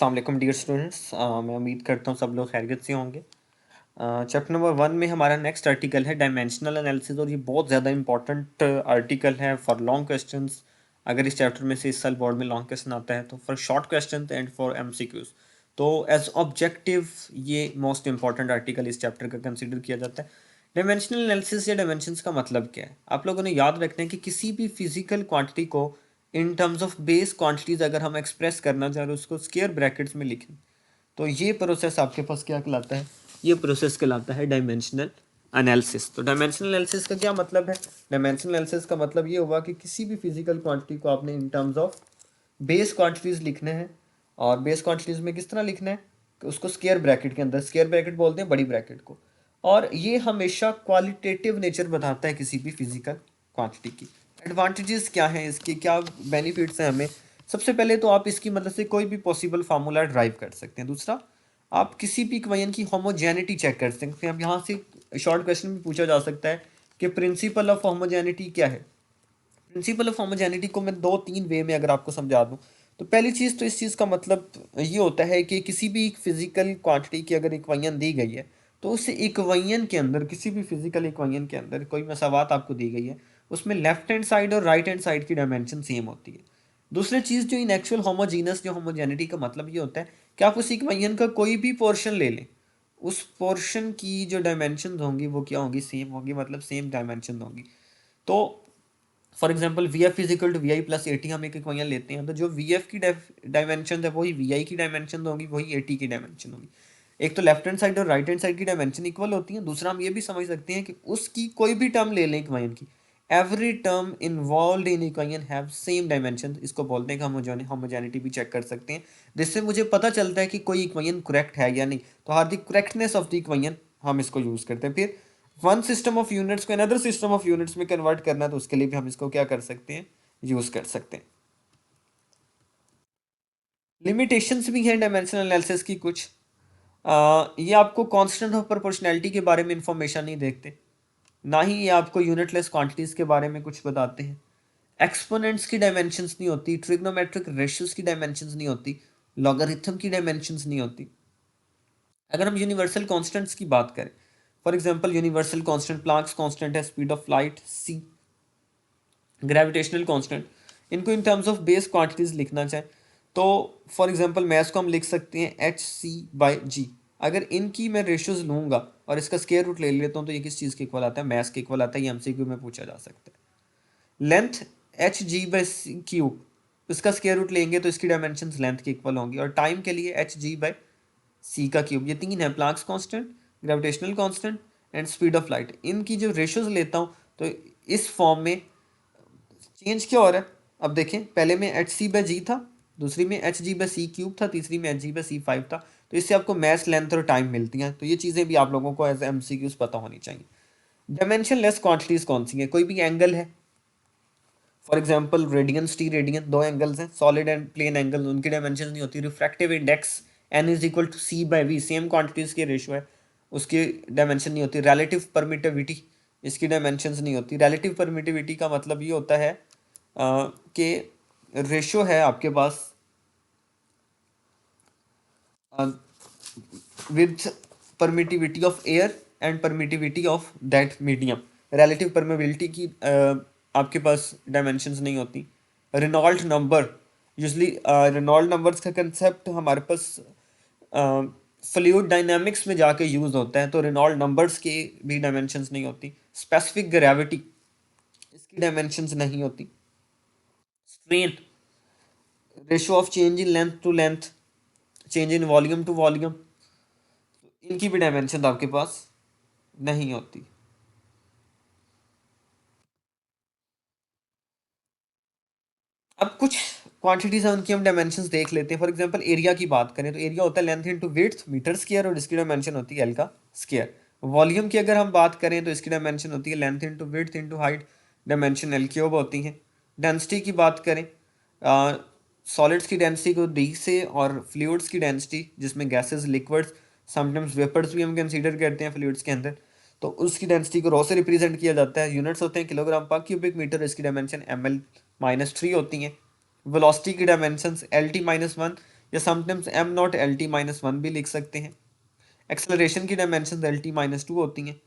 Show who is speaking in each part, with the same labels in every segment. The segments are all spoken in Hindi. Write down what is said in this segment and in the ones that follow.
Speaker 1: अस्सलाम वालेकुम डियर स्टूडेंट्स। मैं उम्मीद करता हूँ सब लोग खैरियत से होंगे। चैप्टर नंबर 1 में हमारा नेक्स्ट आर्टिकल है डायमेंशनल एनालिसिस, और ये बहुत ज़्यादा इंपॉर्टेंट आर्टिकल है फॉर लॉन्ग क्वेश्चंस। अगर इस चैप्टर में से इस साल बोर्ड में लॉन्ग क्वेश्चन आता है तो for short question and for MCQs, तो एज ऑब्जेक्टिव ये मोस्ट इंपॉर्टेंट आर्टिकल इस चैप्टर का कंसिडर किया जाता है। डायमेंशनल एनालिसिस या डायमेंशंस का मतलब क्या है, आप लोगों ने याद रखना है कि किसी भी फिजिकल क्वांटिटी को इन टर्म्स ऑफ बेस क्वांटिटीज अगर हम एक्सप्रेस करना चाह रहे हैं उसको स्क्वायर ब्रैकेट्स में लिखें, तो ये प्रोसेस आपके पास क्या कहलाता है, ये प्रोसेस कहलाता है डायमेंशनल एनालिसिस। तो डायमेंशनल एनालिसिस का क्या मतलब है? डायमेंशनल एनालिसिस का मतलब ये हुआ कि किसी भी फिजिकल क्वांटिटी को आपने इन टर्म्स ऑफ बेस क्वांटिटीज लिखने हैं, और बेस क्वांटिटीज में किस तरह लिखना है कि उसको स्क्वायर ब्रैकेट के अंदर, स्क्वायर ब्रैकेट बोलते हैं बड़ी ब्रैकेट को, और ये हमेशा क्वालिटेटिव नेचर बताता है किसी भी फिजिकल क्वांटिटी की। एडवांटेजेस क्या हैं इसके, क्या बेनिफिट्स हैं हमें? सबसे पहले तो आप इसकी मदद से कोई भी पॉसिबल फार्मूला ड्राइव कर सकते हैं। दूसरा, आप किसी भी इक्वेशन की होमोजेनिटी चेक कर सकते हैं। अब यहाँ से शॉर्ट क्वेश्चन में पूछा जा सकता है कि प्रिंसिपल ऑफ होमोजेनिटी क्या है। प्रिंसिपल ऑफ होमोजेनिटी को मैं 2-3 वे में अगर आपको समझा दूं, तो पहली चीज़ तो इस चीज़ का मतलब ये होता है कि किसी भी फिजिकल क्वांटिटी की अगर इक्वेशन दी गई है, तो उस इक्वेशन के अंदर, किसी भी फिजिकल इक्वेशन के अंदर कोई मसावात आपको दी गई है, उसमें लेफ्ट हैंड साइड और राइट हैंड साइड की डायमेंशन सेम होती है। दूसरी चीज़ जो इन एक्चुअल होमोजीनस, जो होमोजेनिटी का मतलब ये होता है कि आप उस इक्वेशन का कोई भी पोर्शन ले लें, उस पोर्शन की जो डायमेंशन होंगी वो क्या होंगी, सेम होंगी, मतलब सेम डायमेंशन होंगी। तो for example V F is equal to V I plus A T, हम एक इक्वेशन लेते हैं, तो जो वी एफ की डायमेंशन है वही वी आई की डायमेंशन होगी, वही ए टी की डायमेंशन होगी। एक तो लेफ्ट हैंड साइड और राइट हैंड साइड की डायमेंशन इक्वल होती है। दूसरा, हम ये भी समझ सकते हैं कि उसकी कोई भी टर्म ले लें इक्वेशन की, every term involve in equation have same dimension. इसको बोलते हैं कि हम होमोजेनिटी भी चेक कर सकते हैं, जिससे मुझे पता चलता है कि कोई इक्वेशन करेक्ट है या नहीं। तो हर the correctness of the equation हम इसको यूज करते हैं। फिर वन सिस्टम ऑफ यूनिट्स को अनदर सिस्टम ऑफ यूनिट्स में कन्वर्ट करना, तो उसके लिए भी हम इसको क्या कर सकते हैं, यूज कर सकते हैं। लिमिटेशंस भी हैं डायमेंशनल एनालिसिस की कुछ। ये आपको कांस्टेंट ऑफ प्रोपोर्शनैलिटी के बारे में इंफॉर्मेशन नहीं देखते, ना ही ये आपको यूनिटलेस क्वांटिटीज के बारे में कुछ बताते हैं। एक्सपोनेंट्स की डायमेंशंस नहीं होती, ट्रिग्नोमेट्रिक रेशियोज की डायमेंशंस नहीं होती, लॉगरिथम की डायमेंशंस नहीं होती। अगर हम यूनिवर्सल कांस्टेंट्स की बात करें, for example universal constant Planck's constant है, speed of light C, gravitational constant, इनको in terms of base quantities लिखना चाहें तो फॉर एग्जांपल मैथ्स को हम लिख सकते हैं एच सी बाई जी। अगर इनकी मैं रेशियोज लूंगा और इसका स्क्वायर रूट ले लेता हूँ, तो ये किस चीज़ के इक्वल आता है, मैथ्स के इक्वल आता है। ये एमसीक्यू में पूछा जा सकता है। Length H G by C cube, इसका स्क्वायर रूट लेंगे तो इसकी डायमेंशन लेंथ के इक्वल होंगी। और टाइम के लिए एच जी बाई सी का क्यूब, ये तीन है, Planck's constant, gravitational constant and speed of light. इनकी जो रेशियोज लेता हूँ तो इस फॉर्म में चेंज क्या हो रहा है, अब देखें, पहले में एच सी बाई जी था, दूसरी में H G by C cube था, तीसरी में H G by C five था। तो इससे आपको मैथ, लेंथ और टाइम मिलती हैं। तो ये चीज़ें भी आप लोगों को एज एम सी क्यूज पता होनी चाहिए। डायमेंशन लेस क्वांटिटीज कौन सी हैं? कोई भी एंगल है, for example radian, steradian, दो एंगल्स हैं, सॉलिड एंड प्लेन एंगल, उनकी डायमेंशन नहीं होती। Refractive index N is equal to C by V, same quantities की रेशियो है, उसकी डायमेंशन नहीं होती। रिलेटिव परमिटिविटी, इसकी डायमेंशन नहीं होती। रिलेटिव परमिटिविटी का मतलब ये होता है कि रेशियो है आपके पास with permittivity of air and permittivity of that medium. Relative permeability की आपके पास डायमेंशंस नहीं होती। Reynold number, usually Reynold numbers का कंसेप्ट हमारे पास फ्लूइड डायनामिक्स में जाके यूज होता है, तो रेनॉल्ड नंबर्स की भी डायमेंशंस नहीं होती। स्पेसिफिक ग्रेविटी, इसकी डायमेंशंस नहीं होती। Strain, ratio of change in length to length, change in volume to volume, इनकी भी डायमेंशन आपके पास नहीं होती। अब कुछ क्वांटिटीज हैं, उनकी हम डायमेंशंस देख लेते हैं। फॉर एग्जांपल एरिया की बात करें तो एरिया होता है length into width metre square, और इसकी डायमेंशन होती है एल का स्क्वायर। वॉल्यूम की अगर हम बात करें तो इसकी डायमेंशन होती है length into width into height, dimension L cube होती है। डेंसिटी की बात करें, सॉलिड्स की डेंसिटी को डी से, और फ्लूइड्स की डेंसिटी जिसमें गैसेस, लिक्विड्स, समटाइम्स वेपर्स भी हम कंसीडर करते हैं फ्लूइड्स के अंदर, तो उसकी डेंसिटी को रो से रिप्रेजेंट किया जाता है। यूनिट्स होते हैं किलोग्राम पर क्यूबिक मीटर, इसकी डायमेंशन एम एल -3 होती हैं। वेलोसिटी की डायमेंशंस एल टी -1, या sometimes M naught L T minus one भी लिख सकते हैं। एक्सेलरेशन की dimension L T minus two होती हैं।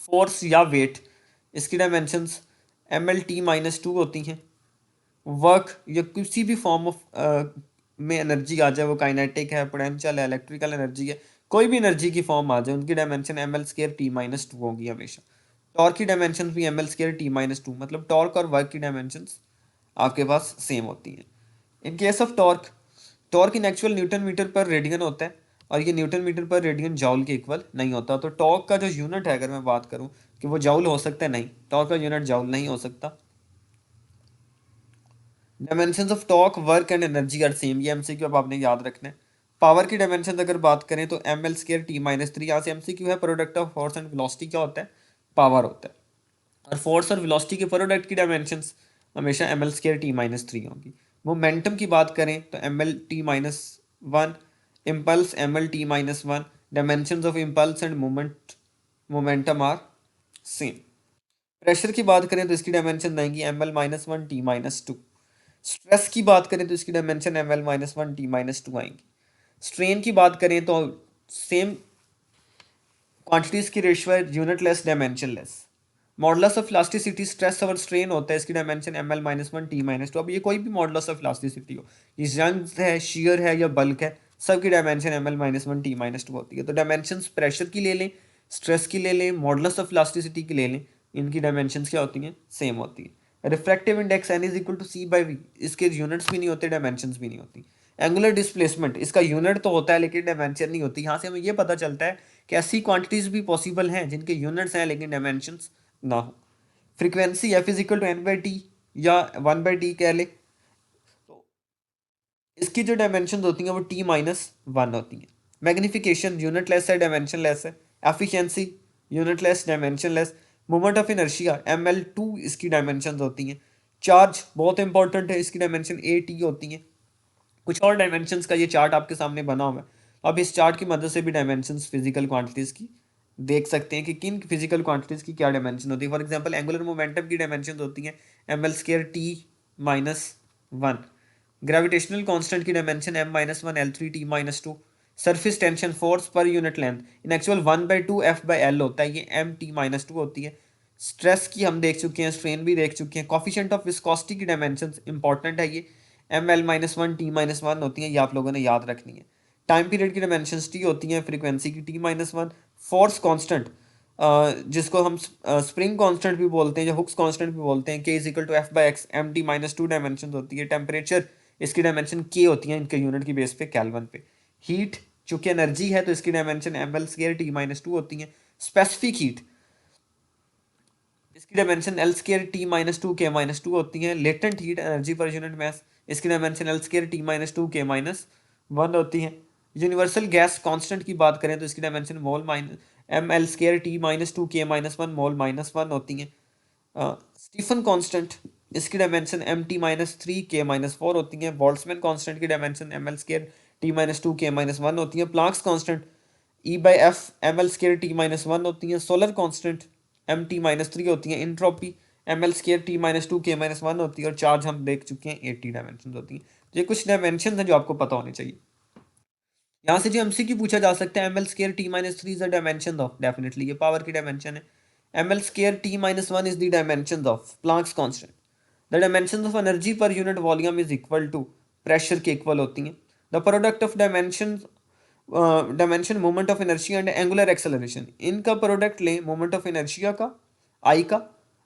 Speaker 1: फोर्स या वेट, इसकी dimensions M L T minus two होती हैं। वर्क या किसी भी फॉर्म ऑफ में एनर्जी आ जाए, वो काइनेटिक है, पोटेंशियल है, इलेक्ट्रिकल एनर्जी है, कोई भी एनर्जी की फॉर्म आ जाए, उनकी dimension M L square T minus two होगी हमेशा। टॉर्क की डायमेंशन भी M L square T minus two, मतलब टॉर्क और वर्क की डायमेंशन आपके पास सेम होती हैं। In case of torque, torque in actual newton metre per radian होता है, और ये newton metre per radian joule के इक्वल नहीं होता। तो टॉर्क का जो यूनिट है, अगर मैं बात करूं कि वो जॉल हो सकता है, नहीं, टॉर्क का यूनिट जॉल नहीं हो सकता। Dimensions of torque, work and energy are same, ये एमसीक्यू अब आपने याद रखना है। पावर की डायमेंशन अगर बात करें तो M L square T minus three, यहाँ से एमसीक्यू है, product of force and velocity क्या होता है, पावर होता है। और फोर्स और वेलोसिटी के प्रोडक्ट की डायमेंशंस हमेशा M L square T minus three होगी। मोमेंटम की बात करें तो M L T minus one, impulse M L T minus one, dimensions of impulse and momentum are same. Pressure की बात करें तो इसकी डायमेंशन आएंगी M L minus one T minus two. Stress की बात करें तो इसकी dimension M L minus one T minus two आएंगी। स्ट्रेन की बात करें तो सेम क्वांटिटीज की रेशियो है, unitless dimensionless. Modulus of elasticity, stress और स्ट्रेन होता है, इसकी dimension M L minus one T minus two. अब ये कोई भी मॉडुलस ऑफ इलास्टिसिटी हो, ये जंग है, शेयर है या बल्क है, सबकी dimension M L minus one T minus two होती है। तो डायमेंशन प्रेशर की ले लें, स्ट्रेस की ले लें, मॉडुलस ऑफ इलास्टिसिटी की ले लें, इनकी डायमेंशन क्या होती हैं, सेम होती है। Refractive index N is equal to C by V, इसके यूनिट्स भी नहीं होते, डायमेंशन भी नहीं होती। एंगुलर डिस्प्लेसमेंट, इसका यूनिट तो होता है लेकिन डायमेंशन नहीं होती। यहाँ से हमें ये पता चलता है कि ऐसी क्वांटिटीज भी पॉसिबल हैं जिनके यूनिट्स हैं लेकिन डायमेंशंस ना हो। Frequency F is equal to N by T या वन बाई टी कह ले, तो इसकी जो डायमेंशन होती हैं वो टी माइनस वन होती हैं। मैग्निफिकेशन यूनिट लेस है, डायमेंशन लेस है। Efficiency unitless, dimensionless. Moment of inertia M L two इसकी डायमेंशन होती हैं। चार्ज बहुत इंपॉर्टेंट है, इसकी डायमेंशन ए टी होती हैं। कुछ और डायमेंशंस का ये चार्ट आपके सामने बना हुआ है, अब इस चार्ट की मदद से भी डायमेंशंस फिजिकल क्वांटिटीज़ की देख सकते हैं कि किन फिजिकल क्वांटिटीज़ की क्या डायमेंशन होती है। फॉर एग्जांपल एंगुलर मोमेंटम की डायमेंशन होती हैं M L square T minus one. Gravitational constant की dimension M minus one L three T minus two. Surface tension force पर unit length in actual one by two F by L होता है, ये एम टी माइनस टू होती है। स्ट्रेस की हम देख चुके हैं, स्ट्रेन भी देख चुके हैं। कॉफिशेंट ऑफ विस्कोसिटी की डायमेंशन इंपॉर्टेंट है, ये M L minus one T minus one होती हैं, ये आप लोगों ने याद रखनी है। टाइम पीरियड की डायमेंशन टी होती हैं, फ्रीक्वेंसी की T minus one. Force constant, जिसको हम स्प्रिंग कांस्टेंट भी बोलते हैं या हुक्स कांस्टेंट भी बोलते हैं, K is equal to F by X, M T minus two dimension होती है। टेम्परेचर, इसकी डायमेंशन के होती है इनके यूनिट की बेस पे केल्विन पे। हीट, चूंकि एनर्जी है तो इसकी dimension M L square T minus two होती है। स्पेसिफिक हीट, इसकी dimension L square T minus two K minus two होती है। लेटेंट हीट, एनर्जी पर यूनिट मास, इसकी dimension L square T minus two K minus one होती है। यूनिवर्सल गैस कांस्टेंट की बात करें तो इसकी dimension mole minus M L square T minus two K minus one mole minus one होती है। स्टीफन कांस्टेंट, इसकी dimension M T minus three K minus four होती है। बोल्ट्जमैन कांस्टेंट की dimension M L square T minus two K minus one होती है। Planck's constant E by F M L square T minus one होती है। Solar constant M T minus three होती है। Entropy M L square T minus two K minus one होती है। और चार्ज हम देख चुके हैं 80 डायमेंशन होती है। तो ये कुछ डायमेंशन हैं जो आपको पता होने चाहिए। यहाँ से जो एमसीक्यू पूछा जा सकता है, M L square T minus three is the dimension of, definitely ये पावर की डायमेंशन है। M L square T minus one is the dimension of Planck's constant. The dimension of energy पर unit volume is equal to pressure के इक्वल होती हैं। The product of dimension, dimension moment of inertia and angular acceleration, इनका प्रोडक्ट लें, मोमेंट ऑफ इनर्शिया का आई का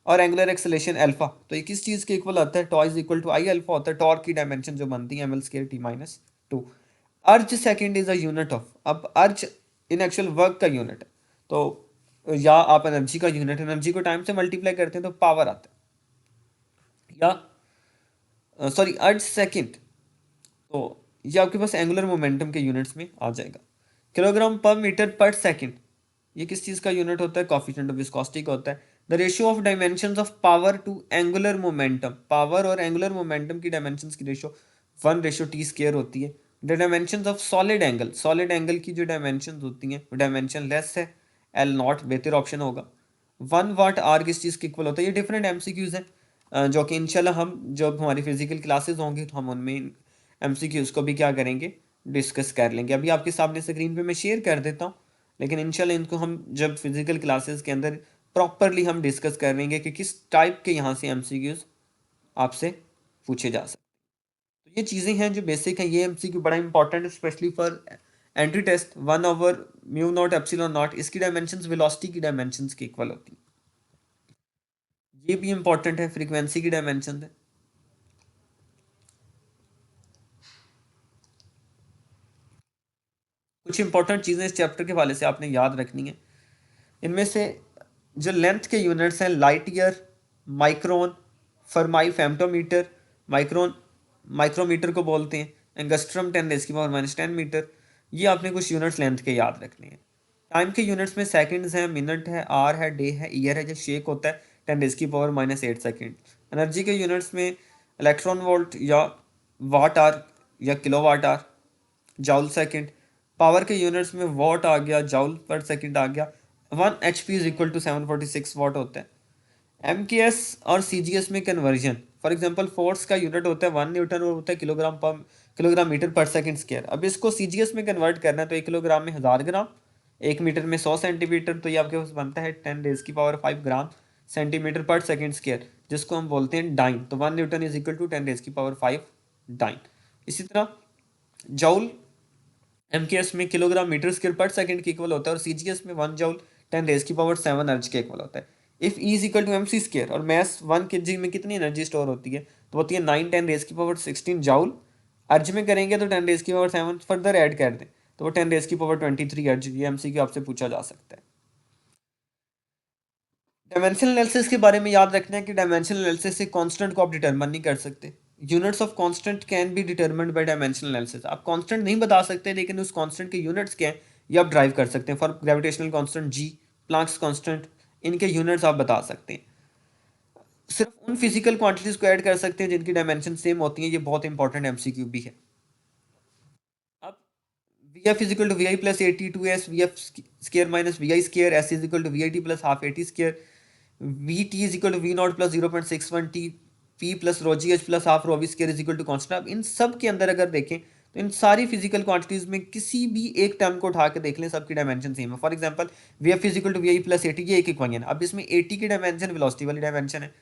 Speaker 1: और एंगुलर एक्सेलरेशन अल्फा, तो ये किस चीज़ के इक्वल आता है, tau is equal to I alpha होता है। टॉर्क की डायमेंशन जो बनती है M L square T minus two. Erg second is a unit of, अब अर्ज इन एक्चुअल वर्क का यूनिट है, तो या आप एनर्जी का यूनिट, एनर्जी को टाइम से मल्टीप्लाई करते हैं तो पावर आता है। या सॉरी अर्ज सेकेंड, तो ये आपके पास एंगुलर मोमेंटम के यूनिट्स में आ जाएगा। किलोग्राम पर मीटर पर सेकंड, ये किस चीज़ का यूनिट होता है, कॉफिशिएंट ऑफ विस्कोसिटी का होता है। The ratio of dimensions of power to angular momentum, power और एंगुलर मोमेंटम की डायमेंशंस की ratio one ratio T square होती है। The dimensions of solid angle, solid angle की जो डायमेंशंस होती हैं वो डायमेंशन लेस है, एल नॉट बेहतर ऑप्शन होगा। वन वाट आर किस चीज़ के इक्वल होता है, ये डिफरेंट एमसीक्यूज हैं जो कि इंशाल्लाह हम जब हमारी फिजिकल क्लासेस होंगी तो हम उनमें एमसीक्यूज को भी क्या करेंगे, डिस्कस कर लेंगे। अभी आपके सामने स्क्रीन पे मैं शेयर कर देता हूँ, लेकिन इंशाल्लाह इनको हम जब फिजिकल क्लासेस के अंदर प्रॉपरली हम डिस्कस कर लेंगे कि किस टाइप के यहाँ से एमसीक्यूज आपसे पूछे जा सकते हैं। तो ये चीज़ें हैं जो बेसिक हैं। ये एमसीक्यू बड़ा इंपॉर्टेंट है स्पेशली फॉर एंट्री टेस्ट। 1/μ0 ε0, इसकी डायमेंशंस वेलोसिटी की डायमेंशंस की इक्वल होती हैं। ये भी इंपॉर्टेंट है, फ्रीक्वेंसी की डायमेंशन है। कुछ इंपॉर्टेंट चीज़ें इस चैप्टर के हवाले से आपने याद रखनी है। इनमें से जो लेंथ के यूनिट्स हैं, लाइट ईयर, माइक्रोन, फरमाई, फेम्टोमीटर, माइक्रोन माइक्रोमीटर को बोलते हैं, एंगस्ट्रम 10⁻⁻10 मीटर। ये आपने कुछ यूनिट्स लेंथ के याद रखने हैं। टाइम के यूनिट्स में सेकंड्स हैं, मिनट है, आर है, डे है, ईयर है, जो शेक होता है 10⁻⁻8 सेकंड। एनर्जी के यूनिट्स में इलेक्ट्रॉन वोल्ट या वाट आर या kilowatt hour, joule second. Power के यूनिट्स में वॉट आ गया, जाउल पर सेकंड आ गया। 1 HP is equal to 746 watt होता है। एम के एस और सी जी एस में कन्वर्जन, फॉर एग्जांपल फोर्स का यूनिट होता है 1 न्यूटन और होता है kilogram metre per second square. अब इसको सी जी एस में कन्वर्ट करना है तो 1 किलोग्राम में 1000 ग्राम, 1 मीटर में 100 सेंटीमीटर, तो ये आपके पास बनता है 10⁻5 gram centimetre per second square, जिसको हम बोलते हैं डाइन। तो 1 newton is equal to 10⁻5 dyne. इसी तरह जाउल एम के एस में kilogram metre square per second के इक्वल होता है, और सी जी एस में 1 जूल 10⁻7 अर्ज के इक्वल होता है। If E is equal to M C square, और मैस 1 kg में कितनी एनर्जी स्टोर होती है, तो होती है 9 10⁻16 जाउल। अर्ज में करेंगे तो 10⁻7 फर्दर ऐड कर दें तो वो 10⁻23 अर्ज। ये एमसीक्यू आपसे पूछा जा सकता है। डायमेंशनल एनालिसिस के बारे में याद रखना है कि डायमेंशनल एनालिसिस से कांस्टेंट को आप डिटरमिन नहीं कर सकते। Units of constant can be determined bye dimensional analysis. आप कांस्टेंट नहीं बता सकते, लेकिन उस कांस्टेंट के यूनिट्स क्या हैं ये आप ड्राइव कर सकते हैं। For gravitational constant ji, Planck's constant, इनके यूनिट्स आप बता सकते हैं। सिर्फ उन फिजिकल क्वांटिटीज को ऐड कर सकते हैं जिनकी डायमेंशन सेम होती है। ये बहुत इंपॉर्टेंट एमसीक्यू भी है। अब V F is equal to V I plus AT two S V F square minus V I square, S is equal to V I T plus half AT square, V T is equal to V naught plus 0.61 T, P plus rho G H plus half rho V square is equal to constant. अब इन सब के अंदर अगर देखें तो इन सारी फिजिकल क्वांटिटीज में किसी भी एक टर्म को उठा के देख लें, सबकी डायमेंशन सेम है। For example V F is equal to V I plus AT, ये एक इक्वेशन। अब इसमें एटी की डायमेंशन वेलोसिटी वाली डायमेंशन है।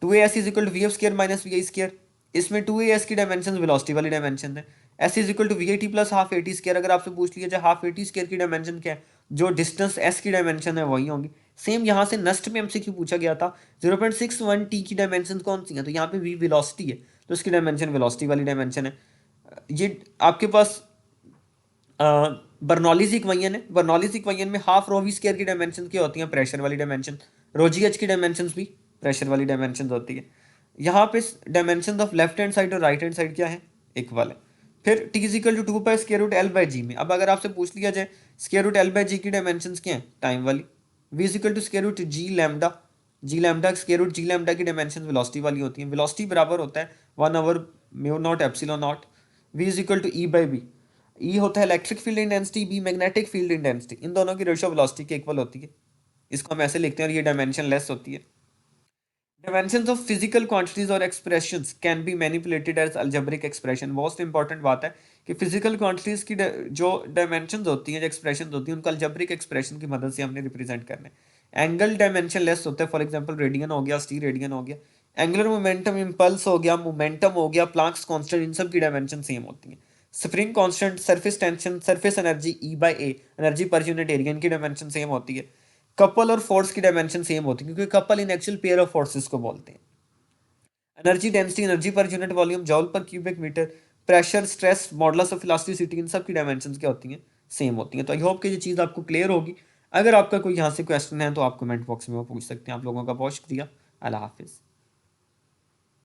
Speaker 1: 2as is equal to V F square minus V I square, इसमें 2as की डायमेंशन वेलोसिटी वाली डायमेंशन है। s is equal to V I T plus half AT square. अगर आपसे पूछ लिया जाए हाफ एटी स्केयर की डायमेंशन क्या है, जो डिस्टेंस s की डायमेंशन है वही होंगी। सेम यहाँ से नस्ट में एमसीक्यू पूछा गया था 0.61 t की डायमेंशन कौन सी है, तो यहाँ पे v वेलोसिटी है तो इसकी डायमेंशन वेलोसिटी वाली डायमेंशन है। ये आपके पास बर्नौलीज इक्वेशन है। बर्नौलीज इक्वेशन में हाफ रो वी स्केयर की डायमेंशन क्या होती है, प्रेशर वाली डायमेंशन। रो जी एच की डायमेंशन भी प्रेशर वाली डायमेंशन होती है। यहाँ पे dimension of left hand side और राइट हैंड साइड क्या है, इक्वल है। फिर T is equal to 2 square root L by G में, अब अगर आपसे पूछ लिया जाए square root L by G की डायमेंशन क्या है, टाइम वाली। V is equal to square root G lambda, G lambda square root G lambda की डायमेंशन वेलोसिटी वाली होती है। वेलोसिटी बराबर होता है 1/μ0 ε0। V is equal to E by B, E होता है electric field intensity, B magnetic field intensity. इन दोनों की रेशियो वेलोसिटी के इक्वल होती है। इसको हम ऐसे लिखते हैं और ये डायमेंशन लेस होती है। Dimensions of physical quantities or expressions can be manipulated as algebraic expression। बहुत इंपॉर्टेंट बात है कि फिजिकल क्वांटिटीज की जो डायमेंशंस होती हैं, जो एक्सप्रेशन होती हैं, उनको अल्जेब्रिक एक्सप्रेशन की मदद से हमने रिप्रेजेंट करना है। एंगल डायमेंशन लेस होता है, फॉर एग्जांपल रेडियन हो गया, स्टी रेडियन हो गया। एंगुलर मोमेंटम इम्पल्स हो गया, मोमेंटम हो गया, प्लैंक्स कांस्टेंट, इन सब की डायमेंशन सेम होती है। Spring constant, surface tension, surface energy E by A, energy per unit area, इनकी डायमेंशन सेम होती है। कपल और फोर्स की डायमेंशन सेम होती है, क्योंकि couple in actual pair of forces को बोलते हैं। एनर्जी डेंसिटी, एनर्जी पर unit volume, joule per cubic meter, pressure, stress, modulus of elasticity, इन सब की डायमेंशंस क्या होती हैं, सेम होती हैं। तो आई होप कि ये चीज़ आपको क्लियर होगी। अगर आपका कोई यहाँ से क्वेश्चन है तो आप कमेंट बॉक्स में वो पूछ सकते हैं। आप लोगों का बहुत शुक्रिया। अल्लाह हाफिज़।